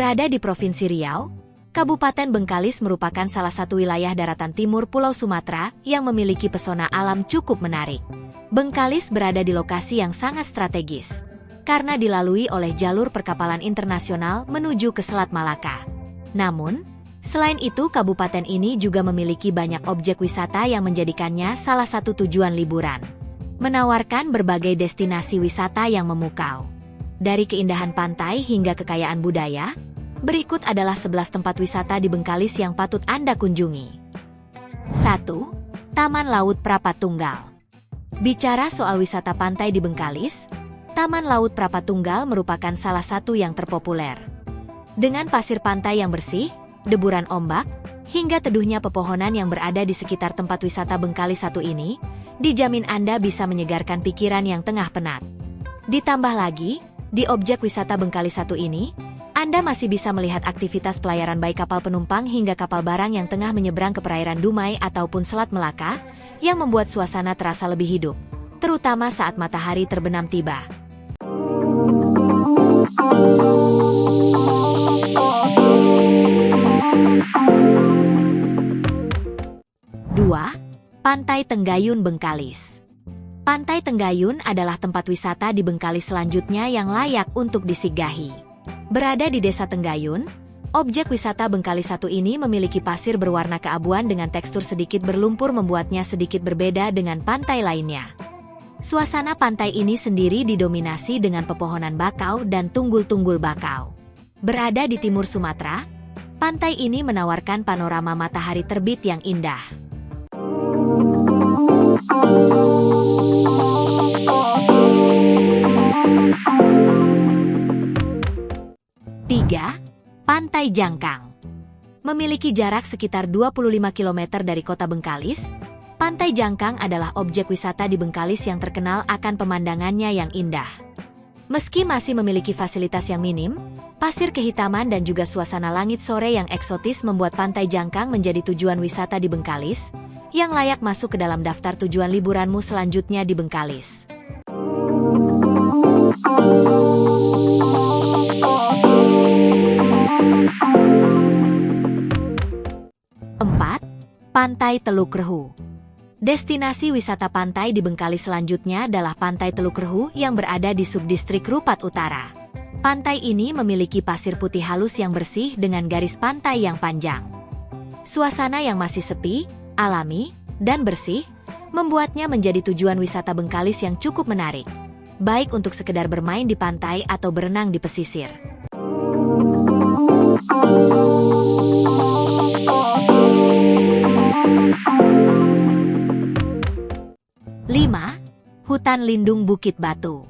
Berada di Provinsi Riau, Kabupaten Bengkalis merupakan salah satu wilayah daratan timur Pulau Sumatera yang memiliki pesona alam cukup menarik. Bengkalis berada di lokasi yang sangat strategis, karena dilalui oleh jalur perkapalan internasional menuju ke Selat Malaka. Namun, selain itu kabupaten ini juga memiliki banyak objek wisata yang menjadikannya salah satu tujuan liburan, menawarkan berbagai destinasi wisata yang memukau. Dari keindahan pantai hingga kekayaan budaya, berikut adalah 11 tempat wisata di Bengkalis yang patut Anda kunjungi. 1. Taman Laut Prapat Tunggal. Bicara soal wisata pantai di Bengkalis, Taman Laut Prapat Tunggal merupakan salah satu yang terpopuler. Dengan pasir pantai yang bersih, deburan ombak, hingga teduhnya pepohonan yang berada di sekitar tempat wisata Bengkalis satu ini, dijamin Anda bisa menyegarkan pikiran yang tengah penat. Ditambah lagi, di objek wisata Bengkalis satu ini, Anda masih bisa melihat aktivitas pelayaran baik kapal penumpang hingga kapal barang yang tengah menyeberang ke perairan Dumai ataupun Selat Melaka, yang membuat suasana terasa lebih hidup, terutama saat matahari terbenam tiba. 2. Pantai Tenggayun Bengkalis. Pantai Tenggayun adalah tempat wisata di Bengkalis selanjutnya yang layak untuk disinggahi. Berada di Desa Tenggayun, objek wisata Bengkalis satu ini memiliki pasir berwarna keabuan dengan tekstur sedikit berlumpur membuatnya sedikit berbeda dengan pantai lainnya. Suasana pantai ini sendiri didominasi dengan pepohonan bakau dan tunggul-tunggul bakau. Berada di timur Sumatera, pantai ini menawarkan panorama matahari terbit yang indah. 3. Pantai Jangkang. Memiliki jarak sekitar 25 km dari kota Bengkalis, Pantai Jangkang adalah objek wisata di Bengkalis yang terkenal akan pemandangannya yang indah. Meski masih memiliki fasilitas yang minim, pasir kehitaman dan juga suasana langit sore yang eksotis membuat Pantai Jangkang menjadi tujuan wisata di Bengkalis, yang layak masuk ke dalam daftar tujuan liburanmu selanjutnya di Bengkalis. 4. Pantai Teluk Rehu. Destinasi wisata pantai di Bengkalis selanjutnya adalah Pantai Teluk Rehu yang berada di subdistrik Rupat Utara. Pantai ini memiliki pasir putih halus yang bersih dengan garis pantai yang panjang. Suasana yang masih sepi, alami, dan bersih, membuatnya menjadi tujuan wisata Bengkalis yang cukup menarik, baik untuk sekedar bermain di pantai atau berenang di pesisir. 5. Hutan Lindung Bukit Batu.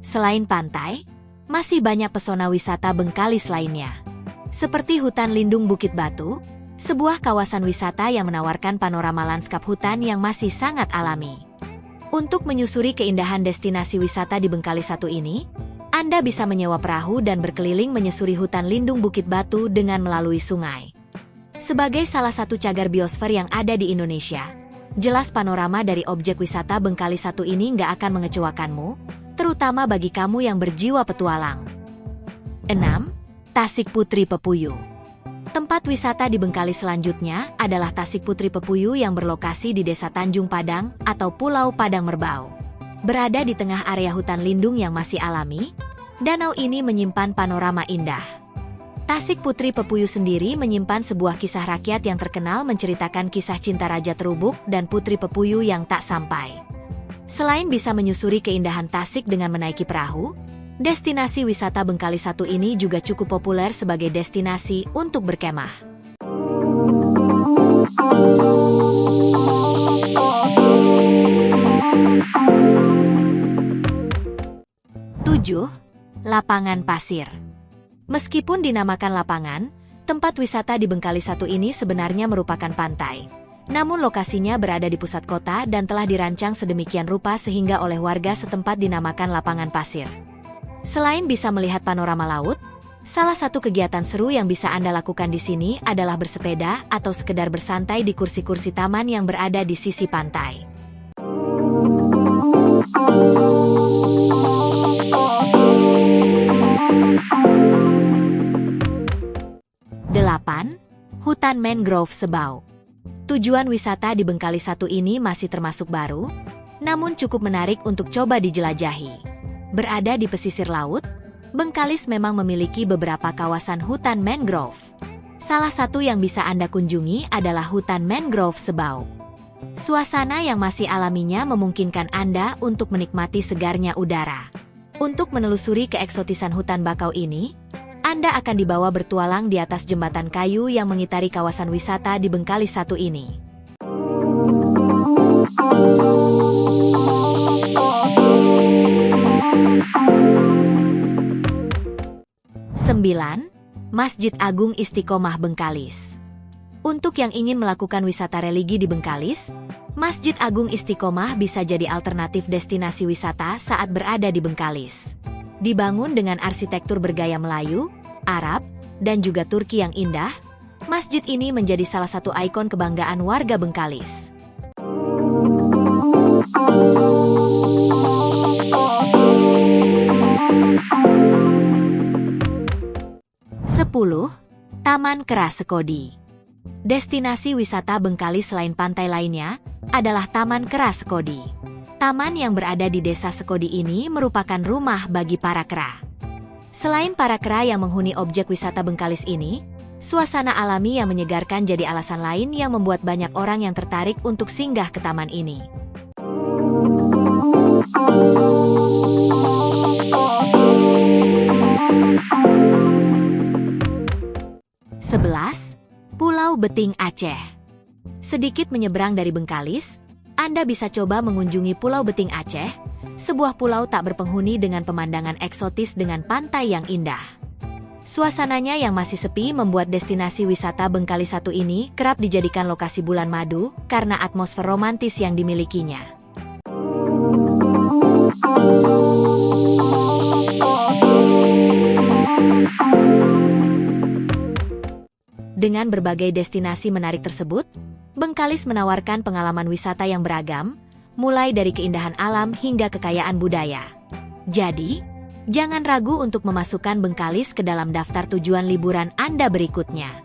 Selain pantai, masih banyak pesona wisata Bengkalis lainnya. Seperti Hutan Lindung Bukit Batu, sebuah kawasan wisata yang menawarkan panorama lanskap hutan yang masih sangat alami. Untuk menyusuri keindahan destinasi wisata di Bengkalis satu ini, Anda bisa menyewa perahu dan berkeliling menyusuri Hutan Lindung Bukit Batu dengan melalui sungai. Sebagai salah satu cagar biosfer yang ada di Indonesia, jelas panorama dari objek wisata Bengkalis satu ini nggak akan mengecewakanmu, terutama bagi kamu yang berjiwa petualang. 6. Tasik Putri Pepuyu. Tempat wisata di Bengkalis selanjutnya adalah Tasik Putri Pepuyu yang berlokasi di Desa Tanjung Padang atau Pulau Padang Merbau. Berada di tengah area hutan lindung yang masih alami, danau ini menyimpan panorama indah. Tasik Putri Pepuyu sendiri menyimpan sebuah kisah rakyat yang terkenal menceritakan kisah cinta Raja Terubuk dan Putri Pepuyu yang tak sampai. Selain bisa menyusuri keindahan Tasik dengan menaiki perahu, destinasi wisata Bengkalis satu ini juga cukup populer sebagai destinasi untuk berkemah. 7. Lapangan Pasir. Meskipun dinamakan lapangan, tempat wisata di Bengkalis satu ini sebenarnya merupakan pantai. Namun lokasinya berada di pusat kota dan telah dirancang sedemikian rupa sehingga oleh warga setempat dinamakan lapangan pasir. Selain bisa melihat panorama laut, salah satu kegiatan seru yang bisa Anda lakukan di sini adalah bersepeda atau sekedar bersantai di kursi-kursi taman yang berada di sisi pantai. 8. hutan mangrove Sebau. Tujuan wisata di Bengkalis 1 ini masih termasuk baru, namun cukup menarik untuk coba dijelajahi. Berada di pesisir laut, Bengkalis memang memiliki beberapa kawasan hutan mangrove. Salah satu yang bisa Anda kunjungi adalah hutan mangrove Sebau. Suasana yang masih alaminya memungkinkan Anda untuk menikmati segarnya udara. Untuk menelusuri keeksotisan hutan bakau ini, Anda akan dibawa bertualang di atas jembatan kayu yang mengitari kawasan wisata di Bengkalis 1 ini. Sembilan, Masjid Agung Istiqomah Bengkalis. Untuk yang ingin melakukan wisata religi di Bengkalis, Masjid Agung Istiqomah bisa jadi alternatif destinasi wisata saat berada di Bengkalis. Dibangun dengan arsitektur bergaya Melayu, Arab, dan juga Turki yang indah, masjid ini menjadi salah satu ikon kebanggaan warga Bengkalis. 10. Taman Kera Sekodi. Destinasi wisata Bengkalis selain pantai lainnya adalah Taman Kera Sekodi. Taman yang berada di Desa Sekodi ini merupakan rumah bagi para kera. Selain para kera yang menghuni objek wisata Bengkalis ini, suasana alami yang menyegarkan jadi alasan lain yang membuat banyak orang yang tertarik untuk singgah ke taman ini. 11. Pulau Beting Aceh. Sedikit menyeberang dari Bengkalis, Anda bisa coba mengunjungi Pulau Beting Aceh, sebuah pulau tak berpenghuni dengan pemandangan eksotis dengan pantai yang indah. Suasananya yang masih sepi membuat destinasi wisata Bengkalis 1 ini kerap dijadikan lokasi bulan madu karena atmosfer romantis yang dimilikinya. Dengan berbagai destinasi menarik tersebut, Bengkalis menawarkan pengalaman wisata yang beragam, mulai dari keindahan alam hingga kekayaan budaya. Jadi, jangan ragu untuk memasukkan Bengkalis ke dalam daftar tujuan liburan Anda berikutnya.